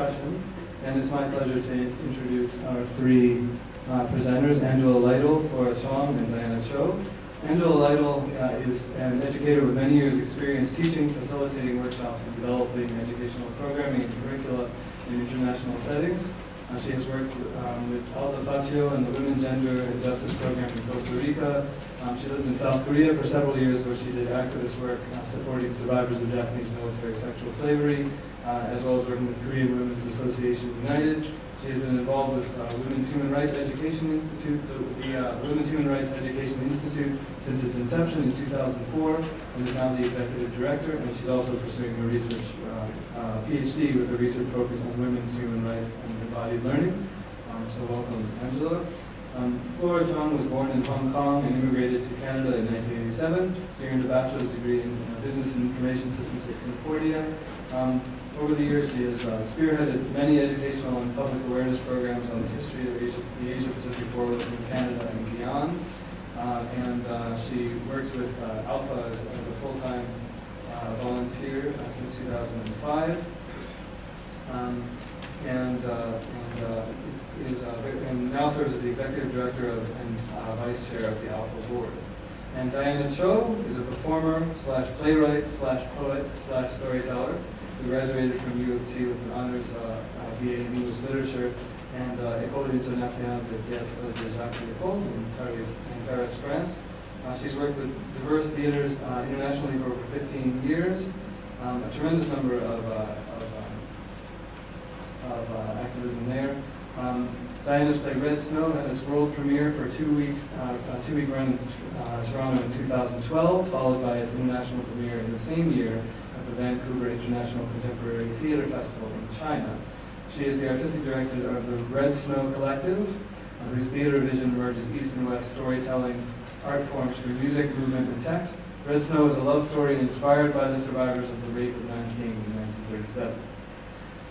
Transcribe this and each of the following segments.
discussion. And it's my pleasure to introduce our three presenters, Angela Lytle, Flora Chong, and Diana Cho. Angela Lytle is an educator with many years' experience teaching, facilitating workshops, and developing educational programming and curricula in international settings. She has worked with Alda Facio and the Women, Gender, and Justice Program in Costa Rica. She lived in South Korea for several years, where she did activist work supporting survivors of Japanese military sexual slavery, as well as working with Korean Women's Association United. She has been involved with Women's Human Rights Education Institute, the Women's Human Rights Education Institute, since its inception in 2004, and is now the executive director. And she's also pursuing a research PhD with a research focus on women's human rights and embodied learning. So welcome, Angela. Flora Chong was born in Hong Kong and immigrated to Canada in 1987. She earned a bachelor's degree in Business and Information Systems at Concordia. Over the years, she has spearheaded many educational and public awareness programs on the history of the Asia-Pacific world in Canada and beyond. She works with Alpha as a full-time volunteer since 2005. And now serves as the executive director and vice chair of the Alpha board. And Diana Cho is a performer slash playwright slash poet slash storyteller who graduated from U of T with an honors BA in English literature and École Internationale de Théâtre de Jacques Lecoq in Paris, France. She's worked with diverse theaters internationally for over 15 years. A tremendous number of activism there. Diana's play Red Snow had its world premiere for a two-week run in Toronto in 2012, followed by its international premiere in the same year at the Vancouver International Contemporary Theatre Festival in China. She is the artistic director of the Red Snow Collective, whose theater vision merges East and West storytelling art forms through music, movement, and text. Red Snow is a love story inspired by the survivors of the rape of Nanking in 1937.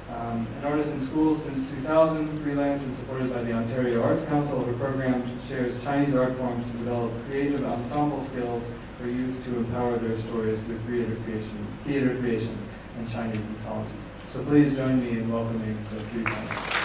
An artist in schools since 2000, freelance and supported by the Ontario Arts Council, her program shares Chinese art forms to develop creative ensemble skills for youth to empower their stories through theater creation, and Chinese mythologies. So please join me in welcoming the three panelists.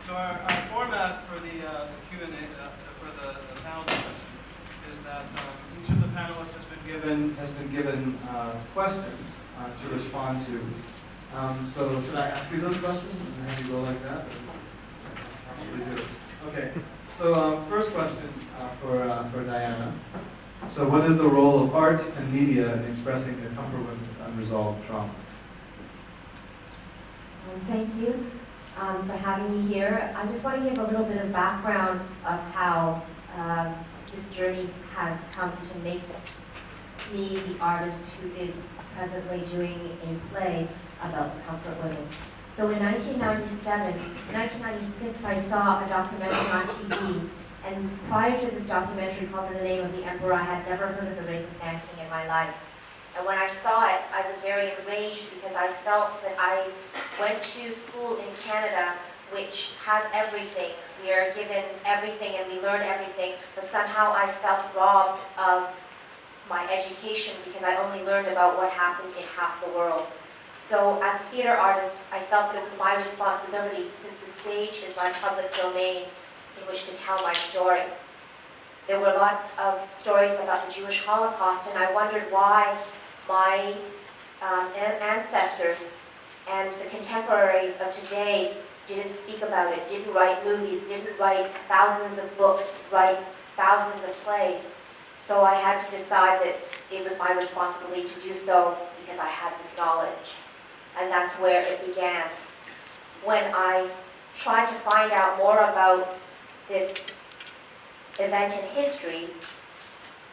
So our format for the Q&A, for the panel discussion, is that each of the panelists has been given questions to respond to. So should I ask you those questions and have you go like that? Absolutely do. Okay. So first question for Diana. So what is the role of art and media in expressing the comfort with unresolved trauma? Thank you for having me here. I just want to give a little bit of background of how this journey has come to make me the artist who is presently doing a play about the comfort women. So in 1996, I saw a documentary on TV, and prior to this documentary called In the Name of the Emperor, I had never heard of the rape of Nanking in my life. And when I saw it, I was very enraged because I felt that I went to school in Canada, which has everything. We are given everything and we learn everything, but somehow I felt robbed of my education because I only learned about what happened in half the world. So as a theater artist, I felt that it was my responsibility, since the stage is my public domain, in which to tell my stories. There were lots of stories about the Jewish Holocaust, and I wondered why my ancestors and the contemporaries of today didn't speak about it, didn't write movies, didn't write thousands of books, write thousands of plays. So I had to decide that it was my responsibility to do so because I had this knowledge. And that's where it began. When I tried to find out more about this event in history,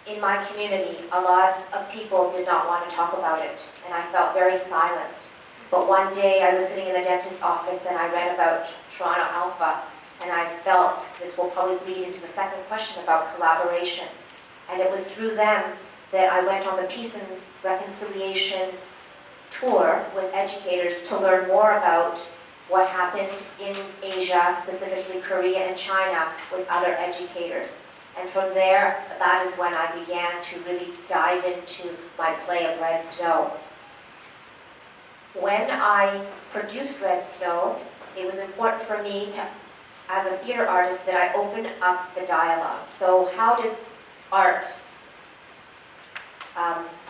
in my community, a lot of people did not want to talk about it, and I felt very silenced. But one day I was sitting in the dentist's office and I read about Toronto Alpha, and I felt this will probably lead into the second question about collaboration. And it was through them that I went on the Peace and Reconciliation tour with educators to learn more about what happened in Asia, specifically Korea and China, with other educators. And from there, that is when I began to really dive into my play of Red Snow. When I produced Red Snow, it was important for me to, as a theater artist, that I open up the dialogue. So how does art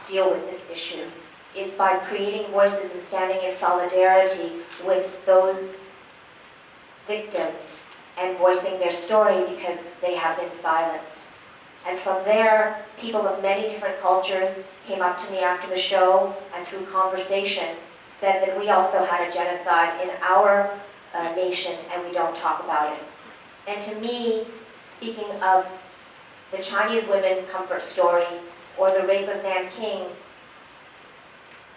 deal with this issue? Is by creating voices and standing in solidarity with those victims and voicing their story because they have been silenced. And from there, people of many different cultures came up to me after the show and through conversation said that we also had a genocide in our nation and we don't talk about it. And to me, speaking of the Chinese women comfort story or the rape of Nanking,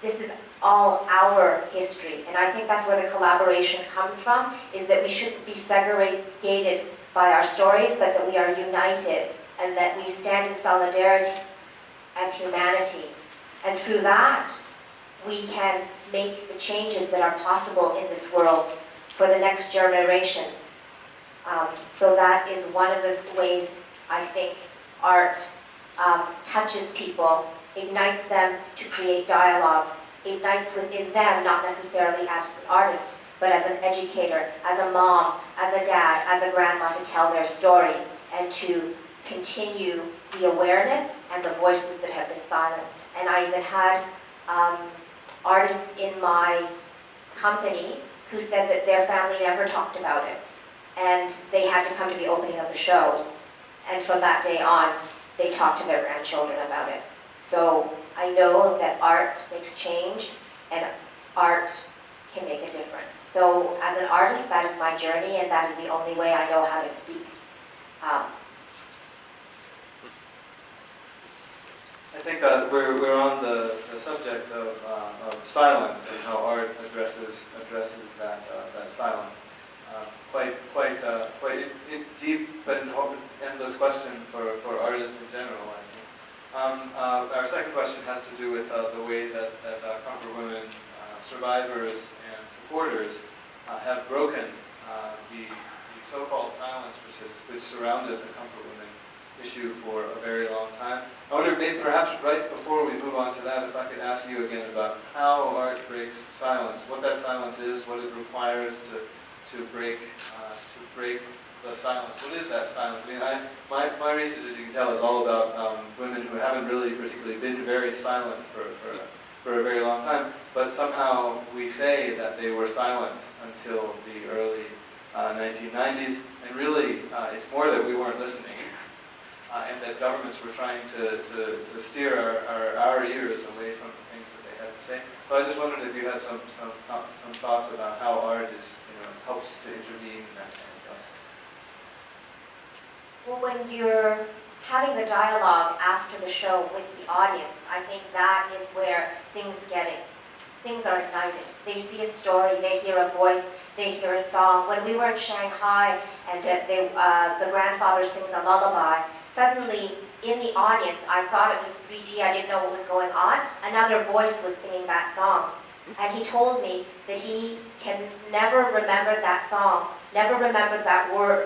this is all our history. And I think that's where the collaboration comes from, is that we shouldn't be segregated by our stories, but that we are united and that we stand in solidarity as humanity. And through that, we can make the changes that are possible in this world for the next generations. So that is one of the ways I think art touches people, ignites them to create dialogues, ignites within them, not necessarily as an artist, but as an educator, as a mom, as a dad, as a grandma, to tell their stories and to continue the awareness and the voices that have been silenced. And I even had artists in my company who said that their family never talked about it. And they had to come to the opening of the show. And from that day on, they talked to their grandchildren about it. So I know that art makes change and art can make a difference. So as an artist, that is my journey and that is the only way I know how to speak. I think we're on the subject of silence and how art addresses that silence. Quite deep but endless question for artists in general, I think. Our second question has to do with the way that comfort women survivors and supporters have broken the so-called silence which surrounded the comfort women issue for a very long time. I wonder, maybe perhaps right before we move on to that, if I could ask you again about how art breaks silence, what that silence is, what it requires to break the silence. What is that silence? I mean, my research, as you can tell, is all about women who haven't really particularly been very silent for a very long time, but somehow we say that they were silent until the early 1990s, and really it's more that we weren't listening. And that governments were trying to steer our ears away from the things that they had to say. So I just wondered if you had some thoughts about how art is, helps to intervene in that kind of process. Well, when you're having the dialogue after the show with the audience, I think that is where things are ignited. They see a story, they hear a voice, they hear a song. When we were in Shanghai and the grandfather sings a lullaby, suddenly in the audience, I thought it was 3D, I didn't know what was going on. Another voice was singing that song. And he told me that he can never remember that song, never remember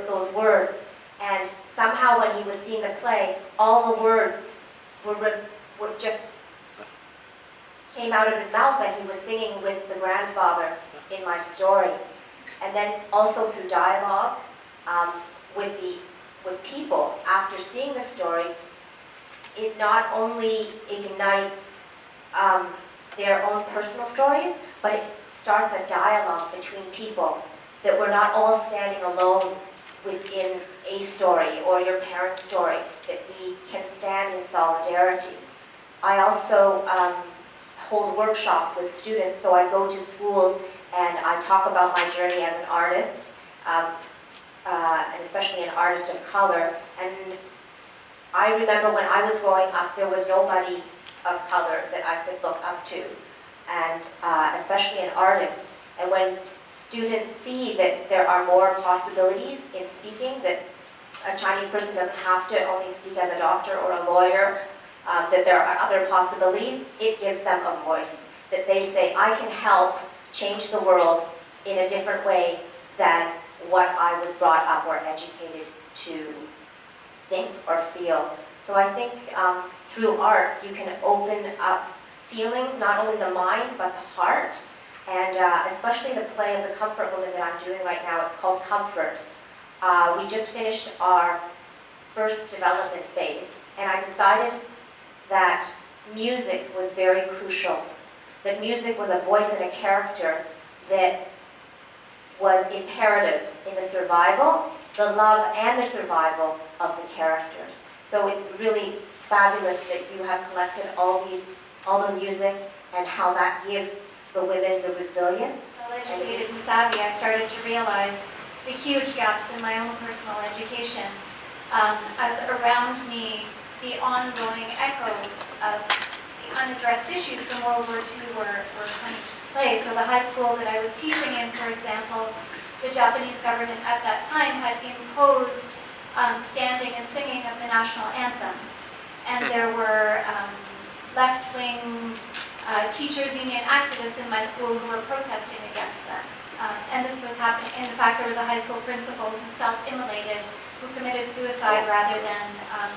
those words. And somehow when he was seeing the play, all the words were just came out of his mouth, and he was singing with the grandfather in my story. And then also through dialogue with people, after seeing the story, it not only ignites their own personal stories, but it starts a dialogue between people, that we're not all standing alone within a story or your parents' story, that we can stand in solidarity. I also hold workshops with students, so I go to schools and I talk about my journey as an artist, and especially an artist of color. And I remember when I was growing up, there was nobody of color that I could look up to, and especially an artist. And when students see that there are more possibilities in speaking, that a Chinese person doesn't have to only speak as a doctor or a lawyer, that there are other possibilities, it gives them a voice. That they say, I can help change the world in a different way than what I was brought up or educated to think or feel. So I think through art you can open up feeling, not only the mind but the heart, and especially the play of the Comfort Woman that I'm doing right now. It's called Comfort. We just finished our first development phase, and I decided that music was very crucial. That music was a voice and a character that was imperative in the survival, the love, and the survival of the characters. So it's really fabulous that you have collected all the music and how that gives the women the resilience. Well-educated and savvy, I started to realize the huge gaps in my own personal education. As around me, the ongoing echoes of the unaddressed issues from World War II were coming to play. So the high school that I was teaching in, for example, the Japanese government at that time had imposed standing and singing of the national anthem. And there were left-wing teachers union activists in my school who were protesting against that. And this was happening. In fact, there was a high school principal who self-immolated, who committed suicide rather than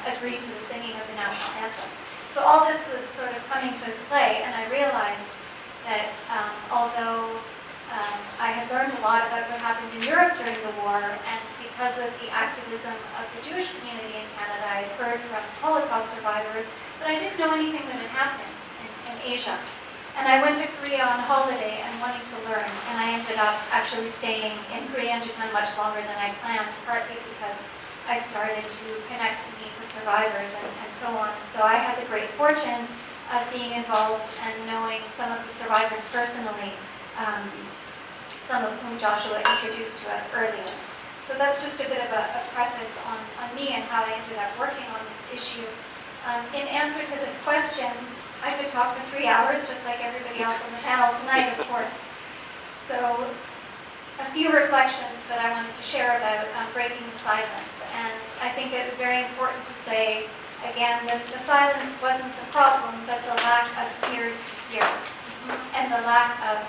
agree to the singing of the national anthem. So all this was sort of coming to play, and I realized that although I had learned a lot about what happened in Europe during the war, and because of the activism of the Jewish community in Canada, I had heard from Holocaust survivors, but I didn't know anything that had happened in Asia. And I went to Korea on holiday and wanting to learn, and I ended up actually staying in Korea and Japan much longer than I planned, partly because I started to connect and meet the survivors and so on. And so I had the great fortune of being involved and knowing some of the survivors personally, some of whom Joshua introduced to us earlier. So that's just a bit of a preface on me and how I ended up working on this issue. In answer to this question, I could talk for 3 hours, just like everybody else on the panel tonight, of course. So a few reflections that I wanted to share about breaking the silence. And I think it was very important to say, again, that the silence wasn't the problem, but the lack of ears to hear, and the lack of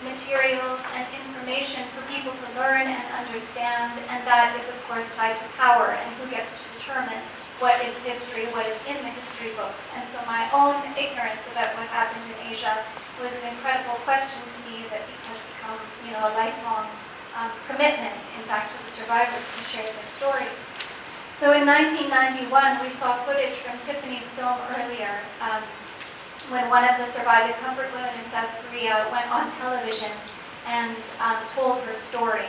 materials and information for people to learn and understand, and that is, of course, tied to power and who gets to determine what is history, what is in the history books. And so my own ignorance about what happened in Asia was an incredible question to me that has become, a lifelong commitment, in fact, to the survivors who shared their stories. So in 1991, we saw footage from Tiffany's film earlier, when one of the surviving comfort women in South Korea went on television and told her story.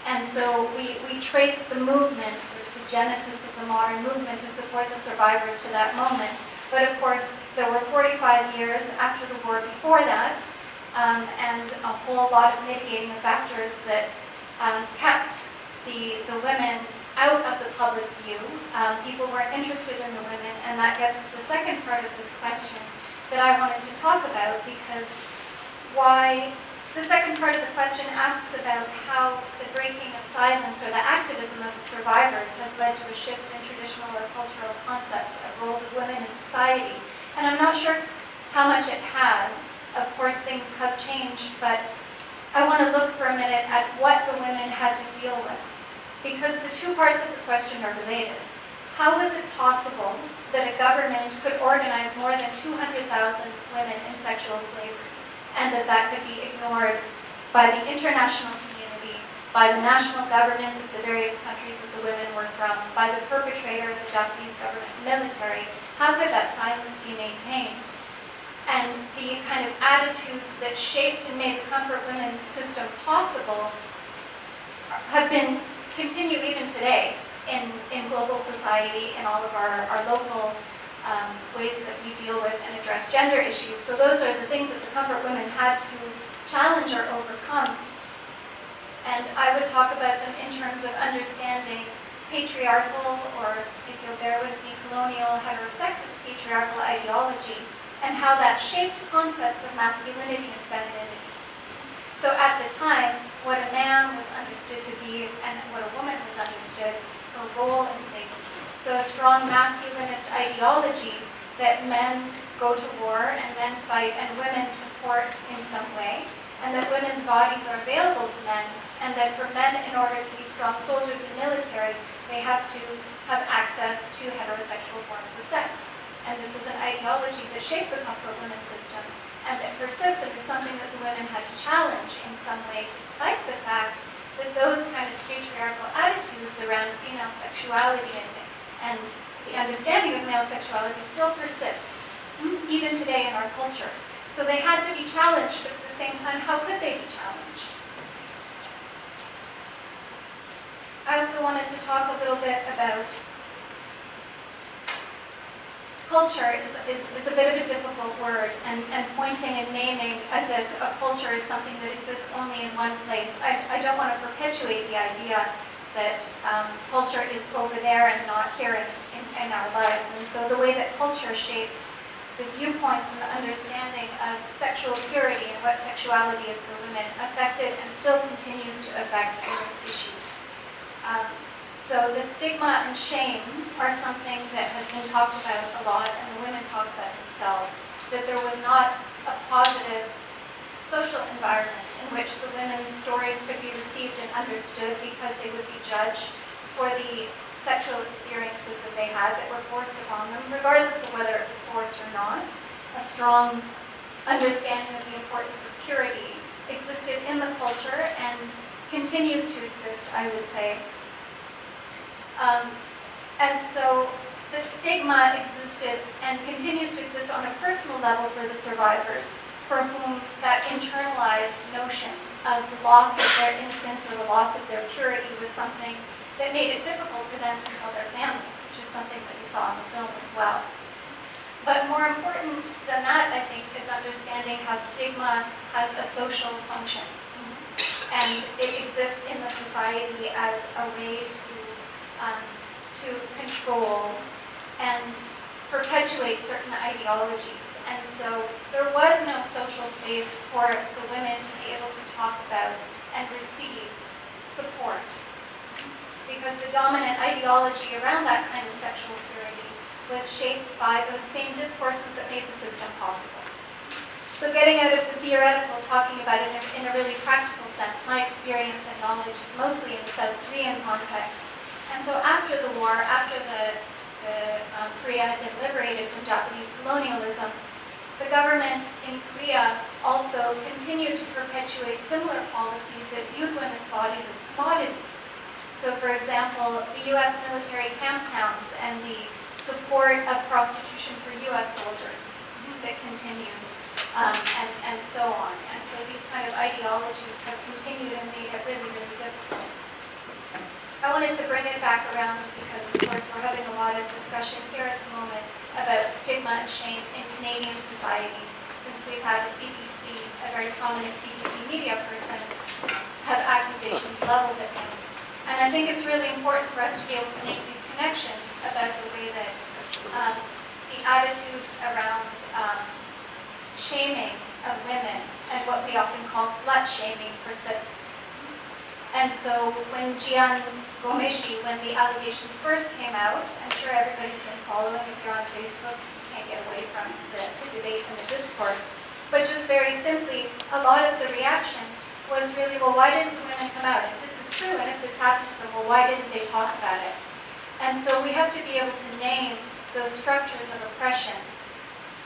And so we traced the movement, sort of the genesis of the modern movement, to support the survivors to that moment. But of course, there were 45 years after the war before that, and a whole lot of mitigating factors that kept the women out of the public view. People weren't interested in the women, and that gets to the second part of this question that I wanted to talk about, because the second part of the question asks about how the breaking of silence or the activism of the survivors has led to a shift in traditional or cultural concepts of roles of women in society. And I'm not sure how much it has. Of course, things have changed, but I want to look for a minute at what the women had to deal with, because the two parts of the question are related. How was it possible that a government could organize more than 200,000 women in sexual slavery, and that could be ignored by the international community, by the national governments of the various countries that the women were from, by the perpetrator of the Japanese government military? How could that silence be maintained? And the kind of attitudes that shaped and made the comfort women system possible continue even today in global society, in all of our local ways that we deal with and address gender issues. So those are the things that the comfort women had to challenge or overcome. And I would talk about them in terms of understanding patriarchal, or if you'll bear with me, colonial, heterosexist patriarchal ideology, and how that shaped concepts of masculinity and femininity. So at the time, what a man was understood to be and what a woman was understood, her role in things. So a strong masculinist ideology that men go to war and men fight and women support in some way, and that women's bodies are available to men, and that for men, in order to be strong soldiers in military, they have to have access to heterosexual forms of sex. And this is an ideology that shaped the comfort women system, and that persists and is something that the women had to challenge in some way, despite the fact that those kind of patriarchal attitudes around female sexuality and the understanding of male sexuality still persist, even today in our culture. So they had to be challenged, but at the same time, how could they be challenged? I also wanted to talk a little bit about culture is a bit of a difficult word, and pointing and naming as if a culture is something that exists only in one place. I don't want to perpetuate the idea that culture is over there and not here in our lives. And so the way that culture shapes the viewpoints and the understanding of sexual purity and what sexuality is for women affected and still continues to affect women's issues. So the stigma and shame are something that has been talked about a lot, and the women talk about themselves, that there was not a positive social environment in which the women's stories could be received and understood because they would be judged for the sexual experiences that they had that were forced upon them, regardless of whether it was forced or not. A strong understanding of the importance of purity existed in the culture and continues to exist, I would say. And so the stigma existed and continues to exist on a personal level for the survivors, for whom that internalized notion of the loss of their innocence or the loss of their purity was something that made it difficult for them to tell their families, which is something that we saw in the film as well. But more important than that, I think, is understanding how stigma has a social function. And it exists in the society as a way to control and perpetuate certain ideologies. And so there was no social space for the women to be able to talk about and receive support, because the dominant ideology around that kind of sexual purity was shaped by those same discourses that made the system possible. So getting out of the theoretical, talking about it in a really practical sense, my experience and knowledge is mostly in the South Korean context. And so after the war, after Korea had been liberated from Japanese colonialism, the government in Korea also continued to perpetuate similar policies that viewed women's bodies as commodities. So for example, the US military camp towns and the support of prostitution for US soldiers that continued. And so on. And so these kind of ideologies have continued and made it really, really difficult. I wanted to bring it back around because, of course, we're having a lot of discussion here at the moment about stigma and shame in Canadian society, since we've had a CBC, a very prominent CBC media person, have accusations leveled at him. And I think it's really important for us to be able to make these connections about the way that the attitudes around shaming of women and what we often call slut shaming persist. And so when Jian Gomeshi, when the allegations first came out, I'm sure everybody's been following, if you're on Facebook, you can't get away from the debate and the discourse. But just very simply, a lot of the reaction was really, well, why didn't the women come out? If this is true and if this happened to them, well, why didn't they talk about it? And so we have to be able to name those structures of oppression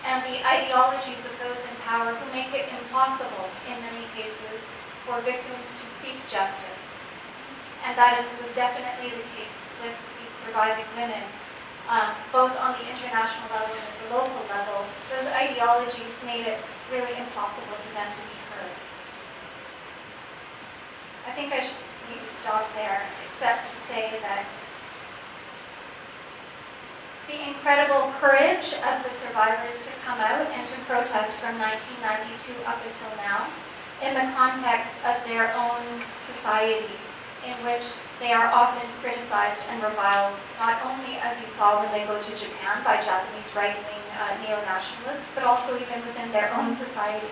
and the ideologies of those in power who make it impossible, in many cases, for victims to seek justice. And that was definitely the case with these surviving women, both on the international level and at the local level. Those ideologies made it really impossible for them to be heard. I think I should need to stop there, except to say that the incredible courage of the survivors to come out and to protest from 1992 up until now, in the context of their own society, in which they are often criticized and reviled, not only, as you saw when they go to Japan, by Japanese right-wing neo-nationalists, but also even within their own society.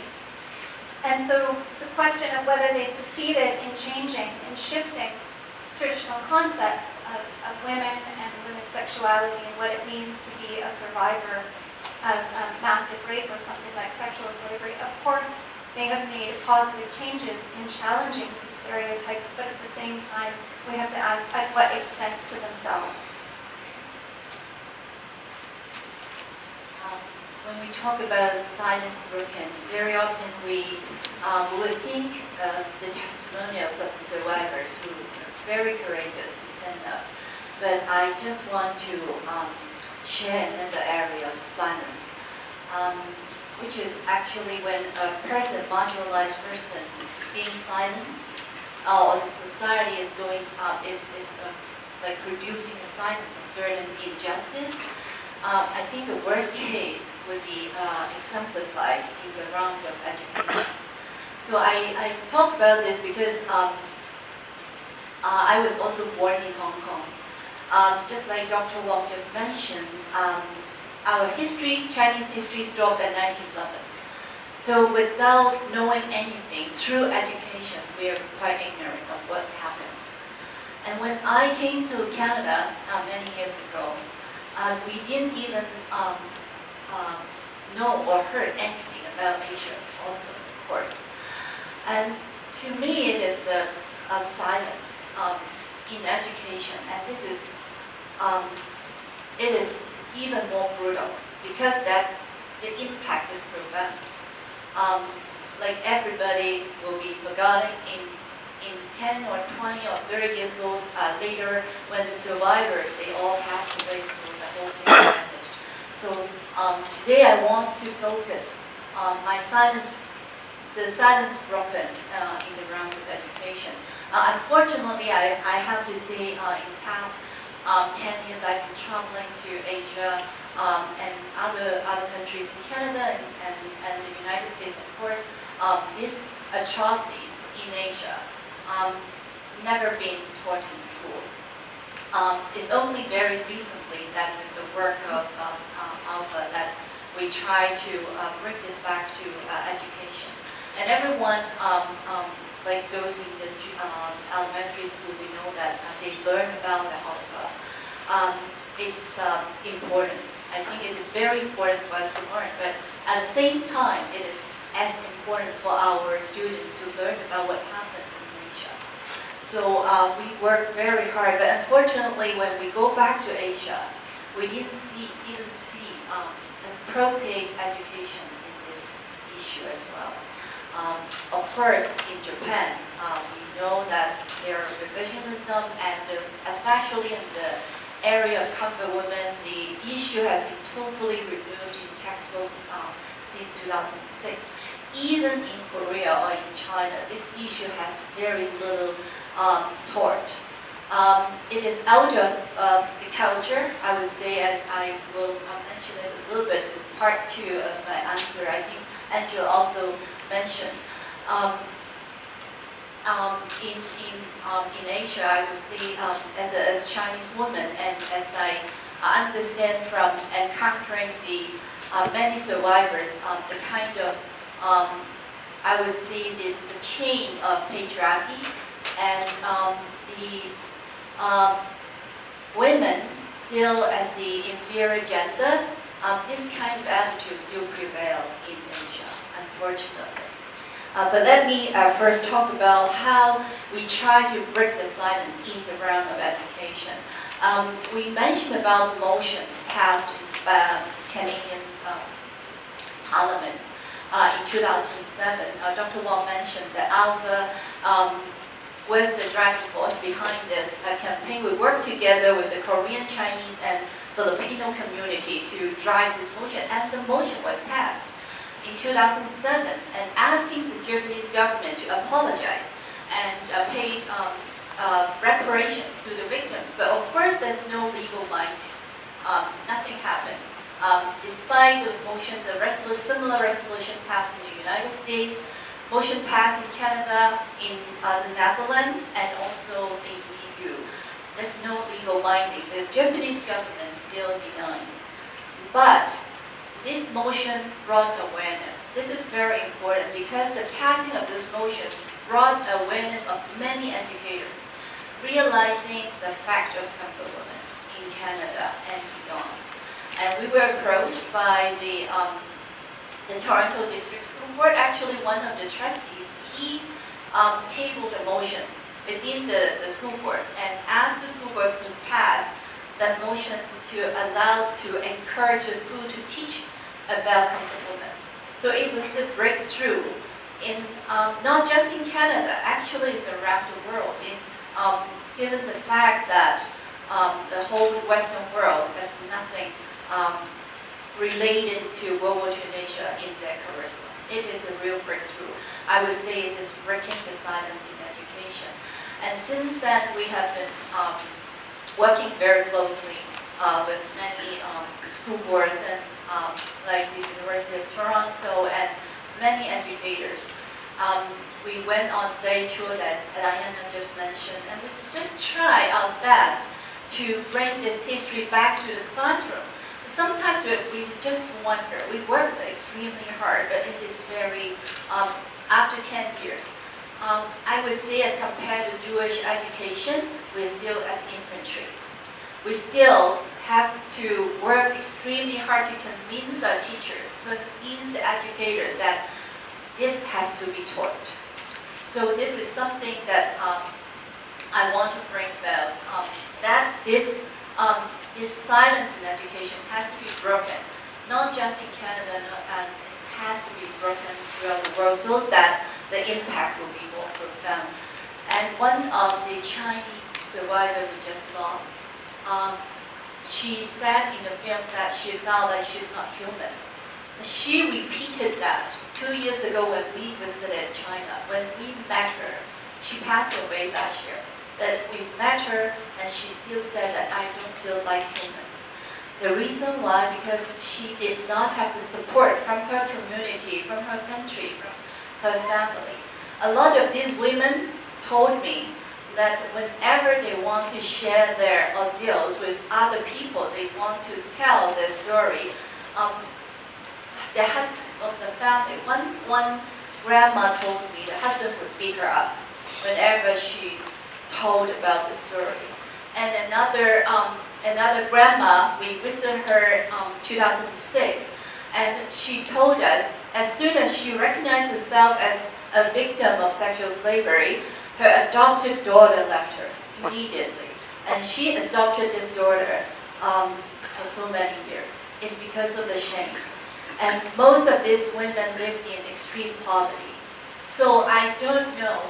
And so the question of whether they succeeded in changing and shifting traditional concepts of women and women's sexuality and what it means to be a survivor of massive rape or something like sexual slavery, of course, they have made positive changes in challenging these stereotypes, but at the same time, we have to ask at what expense to themselves. When we talk about silence broken, very often we would think of the testimonials of the survivors who are very courageous to stand up. But I just want to share another area of silence, which is actually when a person, marginalized person, being silenced, or the society is going like producing a silence of certain injustice. I think the worst case would be exemplified in the round of education. So I talk about this because I was also born in Hong Kong. Just like Dr. Wong just mentioned, our history, Chinese history, stopped at 1911. So without knowing anything, through education, we are quite ignorant of what happened. And when I came to Canada many years ago, we didn't even know or heard anything about Asia also, of course. And to me, it is a silence in education, and this is, it is even more brutal because the impact is profound. Like everybody will be forgotten in 10 or 20 or 30 years old later, when the survivors, they all passed away, so the whole thing is finished. So today I want to focus on the silence broken in the round of education. Unfortunately, I have to say in the past 10 years I've been traveling to Asia and other countries in Canada and the United States, of course. These atrocities in Asia never been taught in school. It's only very recently that with the work of Alpha that we try to bring this back to education. And everyone like those in the elementary school, we know that they learn about the Holocaust. It's important. I think it is very important for us to learn, but at the same time, it is as important for our students to learn about what happened in Asia. So we work very hard, but unfortunately, when we go back to Asia, we didn't even see appropriate education in this issue as well. Of course, in Japan, we know that there are revisionism, and especially in the area of comfort women, the issue has been totally removed in textbooks since 2006. Even in Korea or in China, this issue has very little taught. It is out of the culture, I would say, and I will mention it a little bit in part 2 of my answer. I think Angela also mentioned. In Asia, I would say, as Chinese woman, and as I understand from encountering the many survivors, the kind of, I would say, the chain of patriarchy, and the women still as the inferior gender, this kind of attitude still prevail in Asia, unfortunately. But let me first talk about how we try to break the silence in the realm of education. We mentioned about the motion passed in Canadian Parliament in 2007. Dr. Wong mentioned that Alpha was the driving force behind this campaign. We worked together with the Korean, Chinese, and Filipino community to drive this motion, and the motion was passed in 2007, and asking the Japanese government to apologize and pay reparations to the victims. But of course, there's no legal binding. Nothing happened. Despite the motion, similar resolution passed in the United States, motion passed in Canada, in the Netherlands, and also in the EU. There's no legal binding. The Japanese government still denying. But this motion brought awareness. This is very important because the passing of this motion brought awareness of many educators, realizing the fact of comfort women in Canada and beyond. And we were approached by the Toronto District School Board. Actually, one of the trustees, he tabled a motion within the school board and asked the school board to pass that motion to allow, to encourage the school to teach about comfort women. So it was a breakthrough in not just in Canada, actually it's around the world. Given the fact that the whole Western world has nothing related to World War II Asia in their curriculum. It is a real breakthrough. I would say it is breaking the silence in education. And since then, we have been working very closely with many school boards and like the University of Toronto and many educators. We went on study tour that Diana just mentioned, and we just try our best to bring this history back to the classroom. Sometimes we just wonder, we work extremely hard, but it is very, after 10 years, I would say as compared to Jewish education, we're still at infantry. We still have to work extremely hard to convince our teachers, convince the educators that this has to be taught. So this is something that I want to bring about, that this silence in education has to be broken, not just in Canada, and it has to be broken throughout the world so that the impact will be more profound. And one of the Chinese survivor we just saw, she said in the film that she felt like she's not human. She repeated that 2 years ago when we visited China. When we met her, she passed away last year. But we met her and she still said that I don't feel like human. The reason why, because she did not have the support from her community, from her country, from her family. A lot of these women told me that whenever they want to share their ordeals with other people, they want to tell their story, the husbands of the family. One grandma told me the husband would beat her up whenever she told about the story. And another grandma, we visited her 2006, and she told us as soon as she recognized herself as a victim of sexual slavery, her adopted daughter left her immediately. And she adopted this daughter for so many years. It's because of the shame. And most of these women lived in extreme poverty. So I don't know,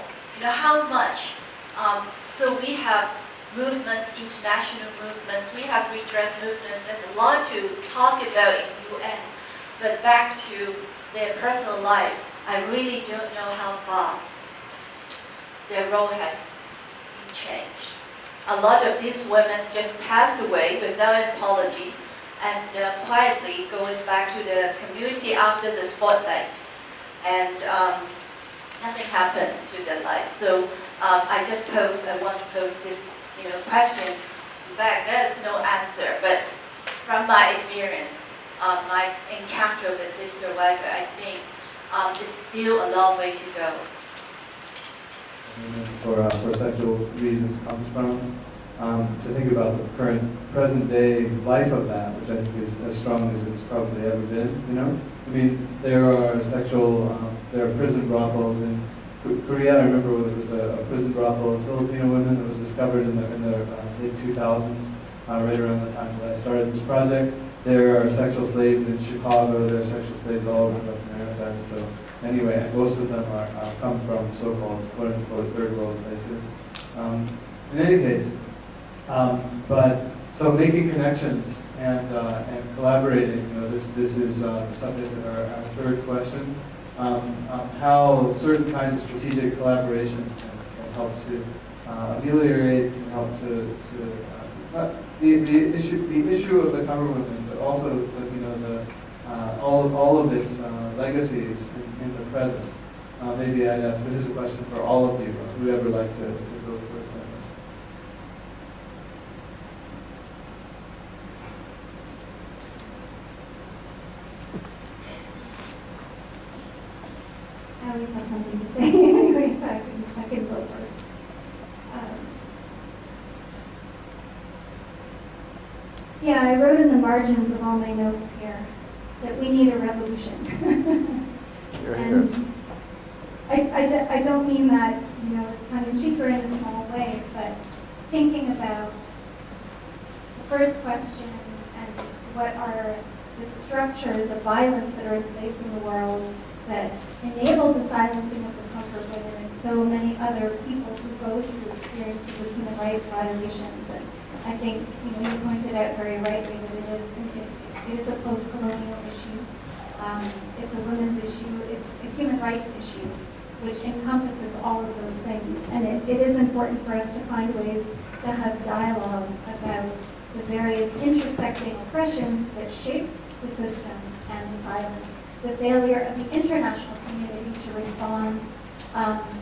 how much. So we have movements, international movements, we have redress movements, and a lot to talk about in UN. But back to their personal life, I really don't know how far their role has been changed. A lot of these women just passed away without apology and quietly going back to the community after the spotlight. And nothing happened to their life. So I want to pose this, questions. In fact, there's no answer, but from my experience, my encounter with this survivor, I think there's still a long way to go. For sexual reasons comes from, to think about the present day life of that, which I think is as strong as it's probably ever been, I mean, there are prison brothels in Korea. I remember there was a prison brothel of Filipino women that was discovered in the mid-2000s, right around the time that I started this project. There are sexual slaves in Chicago, there are sexual slaves all over North America, and so anyway, most of them come from so-called quote-unquote third world places. In any case, so making connections and collaborating, this is the subject of our third question. How certain kinds of strategic collaboration can help to ameliorate, can help to the issue of the comfort women, but also all of its legacies in the present. Maybe I'd ask, this is a question for all of you, whoever would like to go first. I always have something to say anyway, so I can go first. Yeah, I wrote in the margins of all my notes here that we need a revolution. You're here. And I don't mean that, tongue-in-cheek or in a small way, but thinking about the first question and what are the structures of violence that are in place in the world that enable the silencing of the comfort women and so many other people who go through experiences of human rights violations. And I think you pointed out very rightly that it is a post-colonial issue. It's a women's issue. It's a human rights issue, which encompasses all of those things. And it is important for us to find ways to have dialogue about the various intersecting oppressions that shaped the system and the silence, the failure of the international community to respond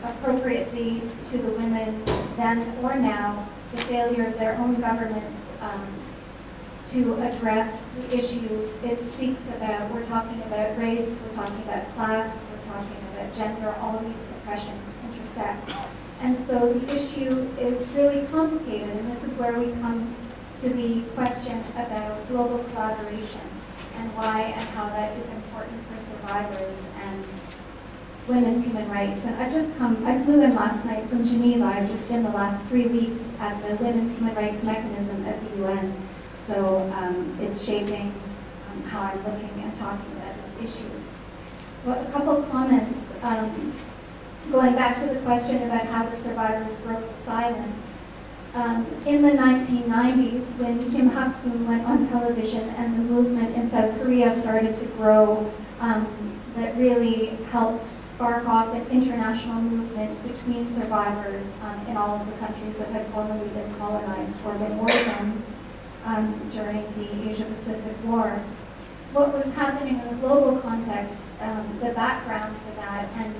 appropriately to the women then or now, the failure of their own governments to address the issues. It speaks about, we're talking about race, we're talking about class, we're talking about gender, all of these oppressions intersect. And so the issue is really complicated, and this is where we come to the question about global collaboration and why and how that is important for survivors and women's human rights. And I flew in last night from Geneva. I've just been the last 3 weeks at the Women's Human Rights Mechanism at the UN. So it's shaping how I'm looking and talking about this issue. Well, a couple of comments. Going back to the question about how the survivors broke the silence. In the 1990s, when Kim Hak-soon went on television and the movement in South Korea started to grow, that really helped spark off an international movement between survivors in all of the countries that had formerly been colonized or been war zones during the Asia-Pacific War. What was happening in a global context, the background for that, and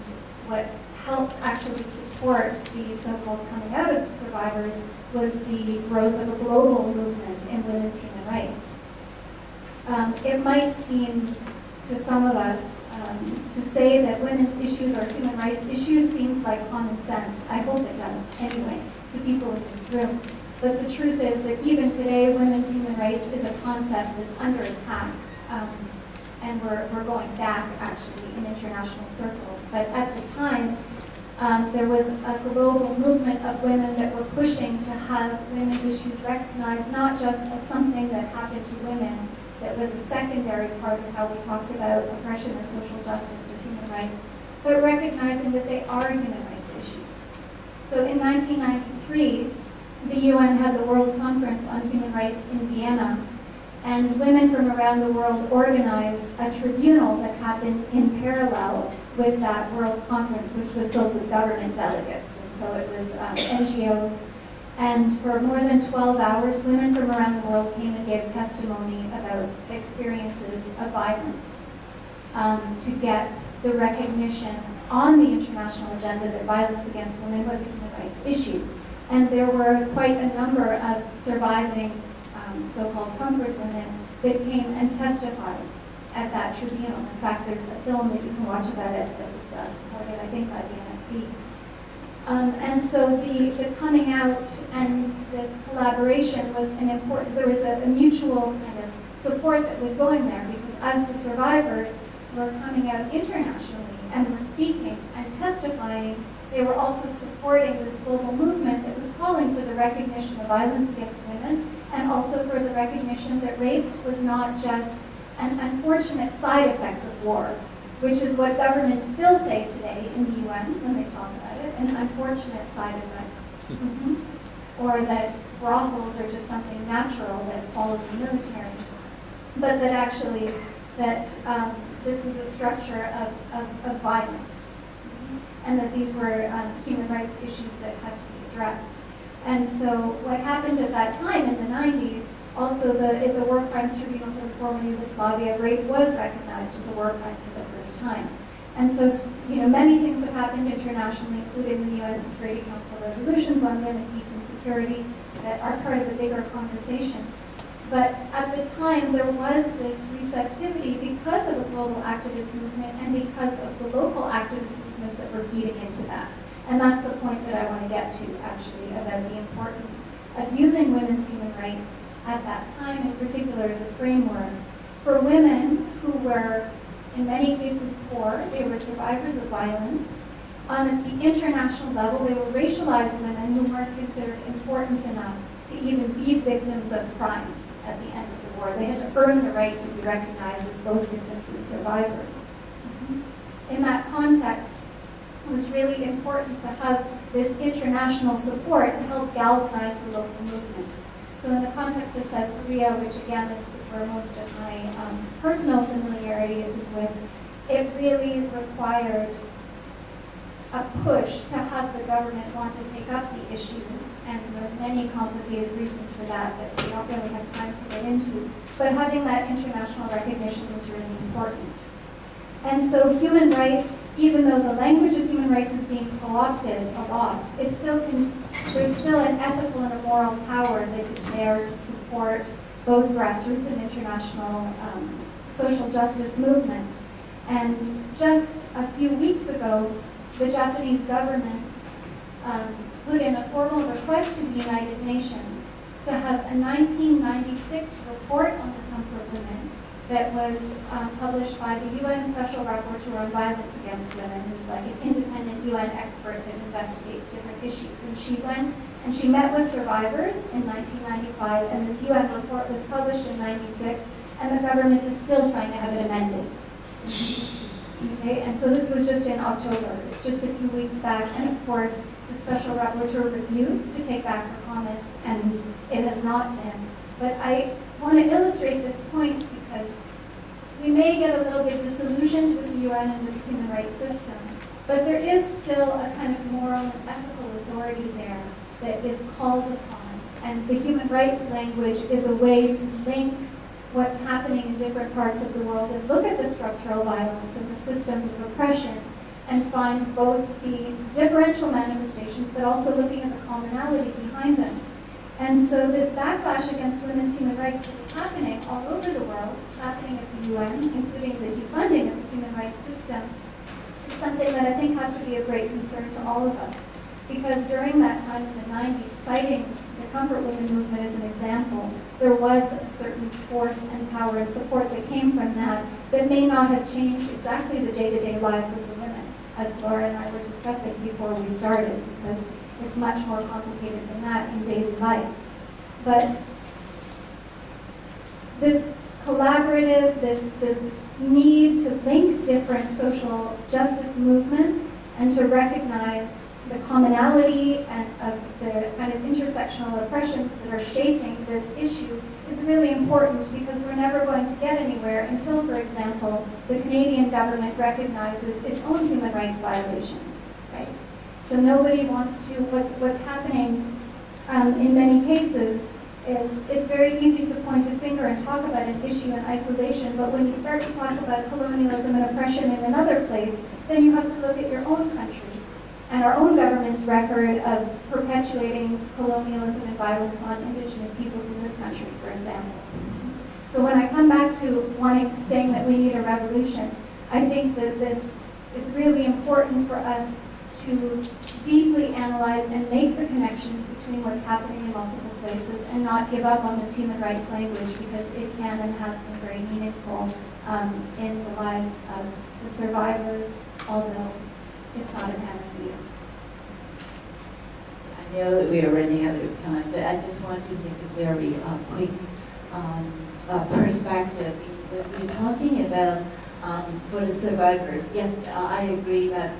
what helped actually support the so-called coming out of the survivors was the growth of a global movement in women's human rights. It might seem to some of us to say that women's issues are human rights issues seems like common sense. I hope it does, anyway, to people in this room. But the truth is that even today, women's human rights is a concept that's under attack. And we're going back, actually, in international circles. But at the time, there was a global movement of women that were pushing to have women's issues recognized not just as something that happened to women, that was a secondary part of how we talked about oppression or social justice or human rights, but recognizing that they are human rights issues. So in 1993, the UN had the World Conference on Human Rights in Vienna, and women from around the world organized a tribunal that happened in parallel with that World Conference, which was filled with government delegates. And so it was NGOs. And for more than 12 hours, women from around the world came and gave testimony about experiences of violence to get the recognition on the international agenda that violence against women was a human rights issue. And there were quite a number of surviving so-called comfort women that came and testified at that tribunal. In fact, there's a film that you can watch about it that was supported, I think, by the NFB. And so the coming out and this collaboration was there was a mutual kind of support that was going there, because as the survivors were coming out internationally and were speaking and testifying, they were also supporting this global movement that was calling for the recognition of violence against women, and also for the recognition that rape was not just an unfortunate side effect of war, which is what governments still say today in the UN when they talk about it, an unfortunate side effect. Or that brothels are just something natural that followed the military. But that actually, this is a structure of violence. And that these were human rights issues that had to be addressed. And so what happened at that time in the 90s, also in the War Crimes Tribunal for the former Yugoslavia, rape was recognized as a war crime for the first time. And so, many things have happened internationally, including the UN Security Council resolutions on women, peace, and security that are part of the bigger conversation. But at the time, there was this receptivity because of the global activist movement and because of the local activist movements that were feeding into that. And that's the point that I want to get to, actually, about the importance of using women's human rights at that time, in particular as a framework for women who were, in many cases, poor. They were survivors of violence. On the international level, they were racialized women who weren't considered important enough to even be victims of crimes at the end of the war. They had to earn the right to be recognized as both victims and survivors. In that context, it was really important to have this international support to help galvanize the local movements. So in the context of South Korea, which again is where most of my personal familiarity is with, it really required a push to have the government want to take up the issue. And there are many complicated reasons for that that we don't really have time to get into. But having that international recognition was really important. And so human rights, even though the language of human rights is being co-opted a lot, there's still an ethical and a moral power that is there to support both grassroots and international social justice movements. And just a few weeks ago, the Japanese government put in a formal request to the United Nations to have a 1996 report on the comfort women that was published by the UN Special Rapporteur on Violence Against Women, who's like an independent UN expert that investigates different issues. And she went and she met with survivors in 1995, and this UN report was published in 96, and the government is still trying to have it amended. Okay, and so this was just in October. It's just a few weeks back, and of course, the Special Rapporteur refused to take back her comments, and it has not been. But I want to illustrate this point because we may get a little bit disillusioned with the UN and with the human rights system, but there is still a kind of moral and ethical authority there that is called upon. And the human rights language is a way to link what's happening in different parts of the world and look at the structural violence and the systems of oppression and find both the differential manifestations but also looking at the commonality behind them. And so this backlash against women's human rights that is happening all over the world, it's happening at the UN, including the defunding of the human rights system, is something that I think has to be of great concern to all of us. Because during that time in the 90s, citing the comfort women movement as an example, there was a certain force and power and support that came from that that may not have changed exactly the day-to-day lives of the women, as Laura and I were discussing before we started, because it's much more complicated than that in daily life. But this collaborative, this need to link different social justice movements and to recognize the commonality and of the kind of intersectional oppressions that are shaping this issue is really important because we're never going to get anywhere until, for example, the Canadian government recognizes its own human rights violations, right? So nobody wants to, what's happening in many cases is it's very easy to point a finger and talk about an issue in isolation, but when you start to talk about colonialism and oppression in another place, then you have to look at your own country and our own government's record of perpetuating colonialism and violence on indigenous peoples in this country, for example. So when I come back to saying that we need a revolution, I think that this is really important for us to deeply analyze and make the connections between what's happening in multiple places and not give up on this human rights language because it can and has been very meaningful in the lives of the survivors, although it's not a panacea. I know that we are running out of time, but I just want to make a very quick perspective. When we're talking about for the survivors, yes, I agree that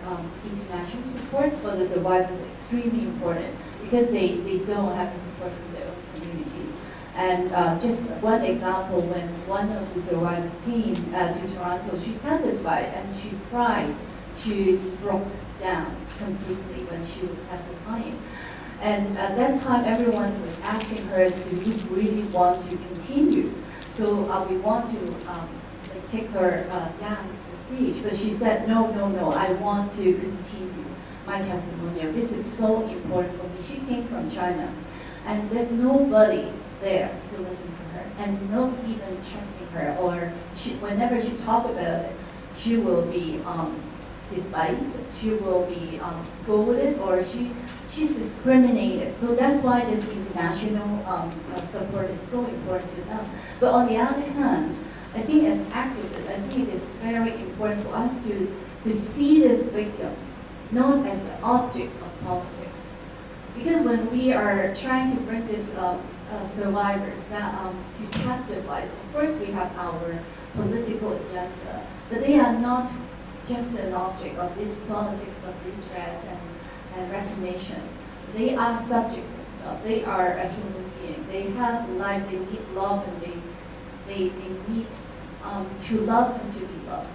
international support for the survivors is extremely important because they don't have the support from their own communities. And just one example, when one of the survivors came to Toronto, she testified and she cried. She broke down completely when she was testifying. And at that time, everyone was asking her, do you really want to continue? So we want to take her down to the stage. But she said, no, I want to continue my testimonial. This is so important for me. She came from China, and there's nobody there to listen to her. and not even trusting her, or whenever she talk about it, she will be despised, she will be scolded, or she's discriminated. So that's why this international support is so important to them. But on the other hand, I think as activists, I think it is very important for us to see these victims not as the objects of politics. Because when we are trying to bring these survivors to testify, so of course we have our political agenda, but they are not just an object of this politics of redress and recognition. They are subjects themselves. They are a human being. They have life, they need love, and they need to love and to be loved.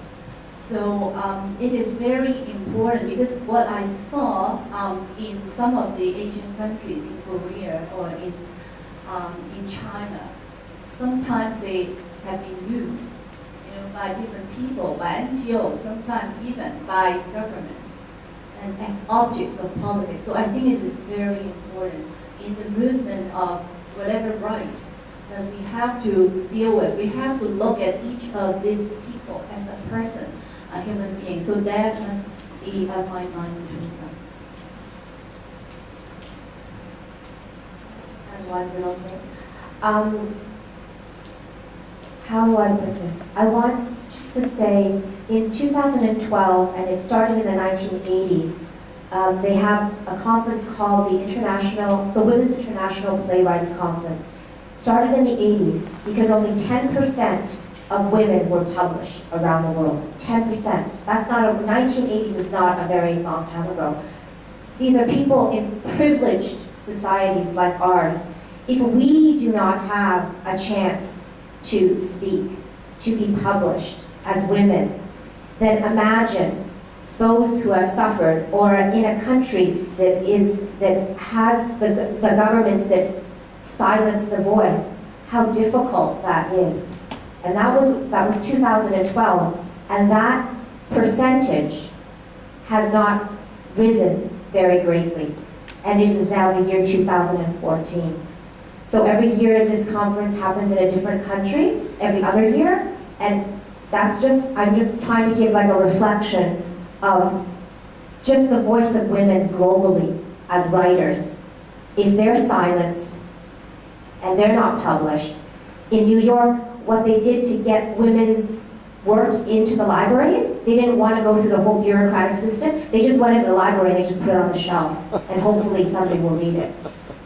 So it is very important, because what I saw in some of the Asian countries, in Korea or in China, sometimes they have been used, by different people, by NGOs, sometimes even by government, and as objects of politics. So I think it is very important in the movement of whatever rights that we have to deal with. We have to look at each of these people as a person, a human being. So that must be a fine line between them. Just add one little thing. How do I put this? I want just to say, in 2012, and it started in the 1980s, they have a conference called the Women's International Playwrights Conference. Started in the 80s because only 10% of women were published around the world. 10%. That's not 1980s is not a very long time ago. These are people in privileged societies like ours. If we do not have a chance to speak, to be published as women, then imagine those who have suffered, or in a country that has the governments that silence the voice, how difficult that is. And that was 2012, and that percentage has not risen very greatly, and this is now the year 2014. So every year this conference happens in a different country, every other year, and I'm just trying to give like a reflection of just the voice of women globally as writers. If they're silenced and they're not published, in New York, what they did to get women's work into the libraries, they didn't want to go through the whole bureaucratic system. They just went into the library and they just put it on the shelf, and hopefully somebody will read it.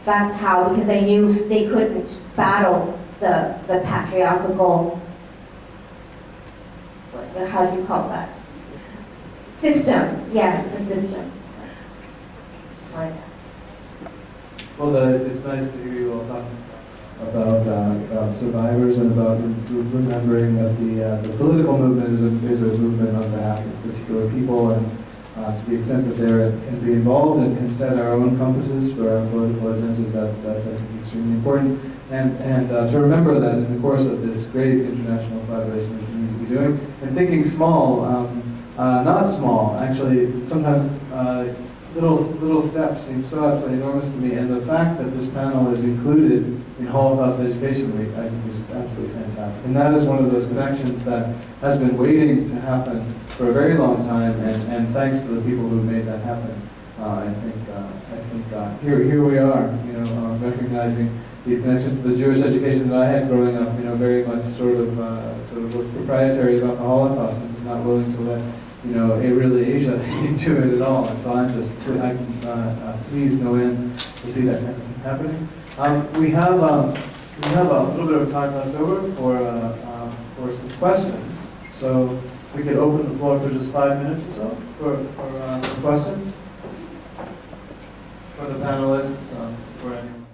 That's how, because they knew they couldn't battle the patriarchal, how do you call that? System, yes, the system. It's like that. Well, it's nice to hear you all talk about survivors and about remembering that the political movement is a movement on behalf of particular people, and to the extent that they can be involved and set our own compasses for our political agendas, that's I think extremely important. And to remember that in the course of this great international collaboration which we need to be doing, and thinking small, not small, actually sometimes little steps seem so absolutely enormous to me, and the fact that this panel is included in Holocaust Education Week, I think is just absolutely fantastic. And that is one of those connections that has been waiting to happen for a very long time, and thanks to the people who made that happen, I think here we are, recognizing these connections to the Jewish education that I had growing up, very much sort of was proprietary about the Holocaust and was not willing to let really Asia into it at all. And so I'm pleased no end to see that happening. We have a little bit of time left over for some questions. So we could open the floor for just 5 minutes or so for questions for the panelists, for anyone.